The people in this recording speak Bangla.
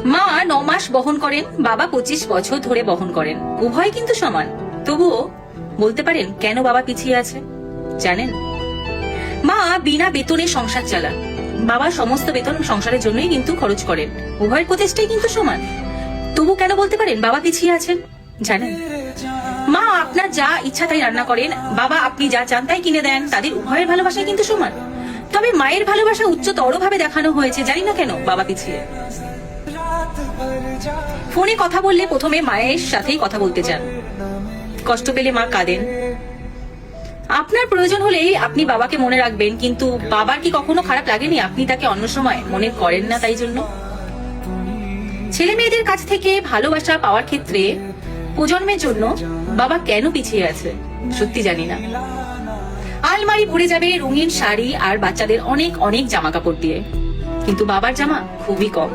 মা 9 মাস বহন করেন, বাবা 25 বছর ধরে বহন করেন। উভয় কিন্তু সমান। তবুও বলতে পারেন কেন বাবা পিছিয়ে আছে জানেন? মা বিনা বেতনে সংসার চালান, বাবা সমস্ত বেতন সংসারের জন্যই কিন্তু খরচ করেন। উভয়ের প্রচেষ্টাই কিন্তু সমান। তবু কেন বলতে পারেন বাবা পিছিয়ে আছেন জানেন? মা আপনার যা ইচ্ছা তাই রান্না করেন, বাবা আপনি যা চান তাই কিনে দেন। তাদের উভয়ের ভালোবাসাই কিন্তু সমান। তবে মায়ের ভালোবাসা উচ্চতর ভাবে দেখানো হয়েছে, জানি না কেন বাবা পিছিয়ে। ফোনে কথা বললে প্রথমে মায়ের সাথেই কথা বলতে চান, কষ্ট পেলে মা কাঁদেন। আপনার প্রয়োজন হলেই আপনি বাবাকে মনে রাখবেন, কিন্তু বাবার কি কখনো খারাপ লাগেনি আপনি তাকে অন্য সময় মনে করেন না? তাই জন্য ছেলে মেয়েদের কাছ থেকে ভালোবাসা পাওয়ার ক্ষেত্রে প্রজন্মের জন্য বাবা কেন পিছিয়ে আছে সত্যি জানি না। আলমারি ভরে যাবে রঙিন শাড়ি আর বাচ্চাদের অনেক অনেক জামা কাপড় দিয়ে, কিন্তু বাবার জামা খুবই কম।